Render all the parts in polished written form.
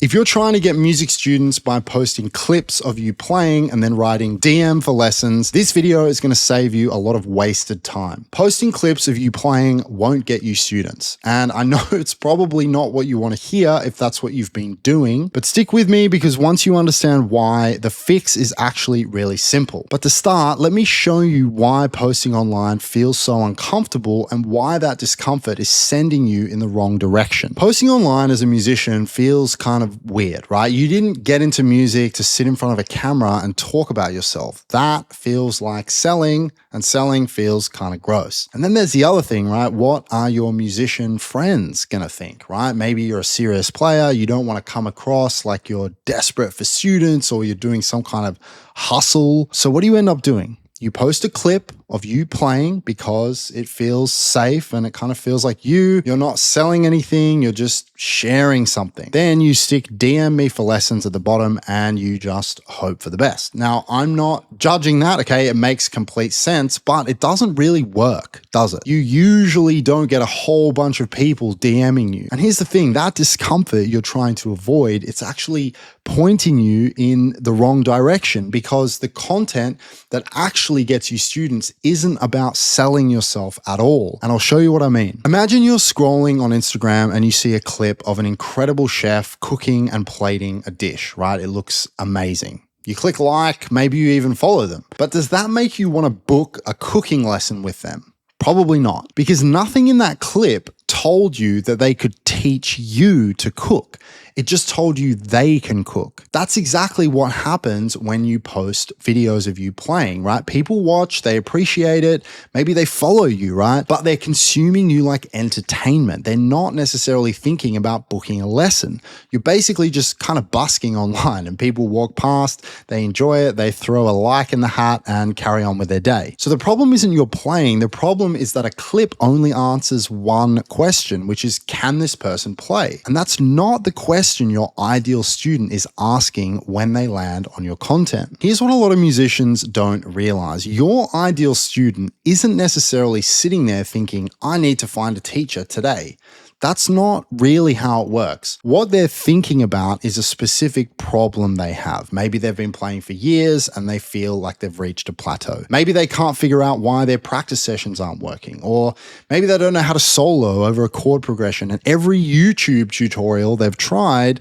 If you're trying to get music students by posting clips of you playing and then writing DM for lessons, this video is going to save you a lot of wasted time. Posting clips of you playing won't get you students. And I know it's probably not what you want to hear if that's what you've been doing, but stick with me because once you understand why, the fix is actually really simple. But to start, let me show you why posting online feels so uncomfortable and why that discomfort is sending you in the wrong direction. Posting online as a musician feels kind of weird, right? You didn't get into music to sit in front of a camera and talk about yourself. That feels like selling, and selling feels kind of gross. And then there's the other thing, right? What are your musician friends gonna think, right? Maybe you're a serious player, you don't want to come across like you're desperate for students or you're doing some kind of hustle. So what do you end up doing? You post a clip of you playing because it feels safe and it kind of feels like you're not selling anything, you're just sharing something. Then you stick DM me for lessons at the bottom and you just hope for the best. Now, I'm not judging that, okay? It makes complete sense, but it doesn't really work, does it? You usually don't get a whole bunch of people DMing you. And here's the thing, that discomfort you're trying to avoid, it's actually pointing you in the wrong direction because the content that actually gets you students isn't about selling yourself at all. And I'll show you what I mean. Imagine you're scrolling on Instagram and you see a clip of an incredible chef cooking and plating a dish, right? It looks amazing. You click like, maybe you even follow them. But does that make you want to book a cooking lesson with them? Probably not, because nothing in that clip told you that they could teach you to cook. It just told you they can cook. That's exactly what happens when you post videos of you playing, right? People watch, they appreciate it, maybe they follow you, right? But they're consuming you like entertainment. They're not necessarily thinking about booking a lesson. You're basically just kind of busking online and people walk past, they enjoy it, they throw a like in the hat and carry on with their day. So the problem isn't you're playing, the problem is that a clip only answers one question, which is, can this person play? And that's not the question your ideal student is asking when they land on your content. Here's what a lot of musicians don't realize. Your ideal student isn't necessarily sitting there thinking, I need to find a teacher today. That's not really how it works. What they're thinking about is a specific problem they have. Maybe they've been playing for years and they feel like they've reached a plateau. Maybe they can't figure out why their practice sessions aren't working. Or maybe they don't know how to solo over a chord progression and every YouTube tutorial they've tried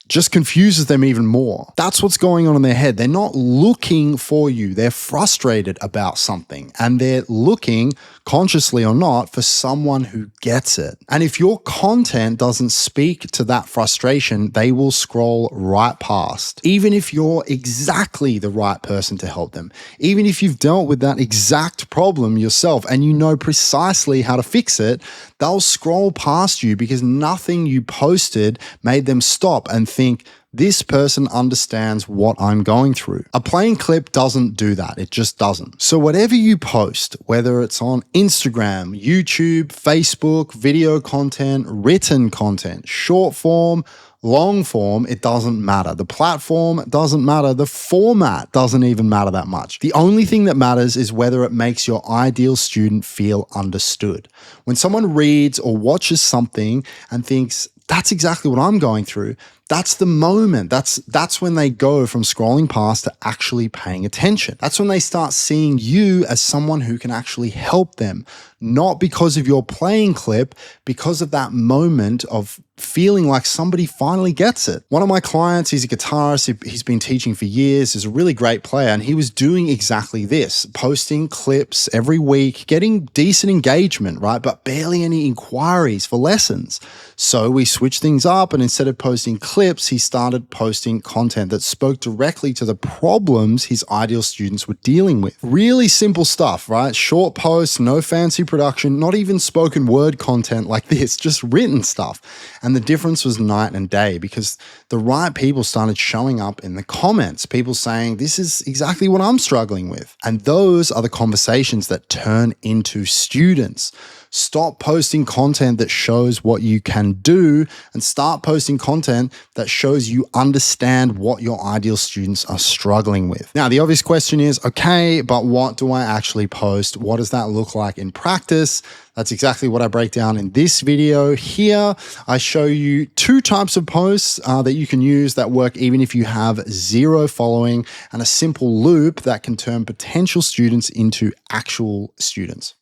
just confuses them even more. That's what's going on in their head. They're not looking for you. They're frustrated about something and they're looking, consciously or not, for someone who gets it. And if your content doesn't speak to that frustration, they will scroll right past. Even if you're exactly the right person to help them, even if you've dealt with that exact problem yourself and you know precisely how to fix it, they'll scroll past you because nothing you posted made them stop and think, this person understands what I'm going through. A plain clip doesn't do that. It just doesn't. So whatever you post, whether it's on Instagram, YouTube, Facebook, video content, written content, short form, long form, it doesn't matter. The platform doesn't matter. The format doesn't even matter that much. The only thing that matters is whether it makes your ideal student feel understood. When someone reads or watches something and thinks, that's exactly what I'm going through, that's the moment. That's when they go from scrolling past to actually paying attention. That's when they start seeing you as someone who can actually help them, not because of your playing clip, because of that moment of feeling like somebody finally gets it. One of my clients, he's a guitarist, he's been teaching for years, he's a really great player, and he was doing exactly this, posting clips every week, getting decent engagement, right? But barely any inquiries for lessons. So we switched things up, and instead of posting clips, he started posting content that spoke directly to the problems his ideal students were dealing with. Really simple stuff, right? Short posts, no fancy production, not even spoken word content like this, just written stuff. And the difference was night and day because the right people started showing up in the comments, people saying, this is exactly what I'm struggling with. And those are the conversations that turn into students. Stop posting content that shows what you can do and start posting content that shows you understand what your ideal students are struggling with. Now, the obvious question is, okay, but what do I actually post? What does that look like in practice? That's exactly what I break down in this video. Here, I show you 2 types of posts that you can use that work even if you have 0 following, and a simple loop that can turn potential students into actual students.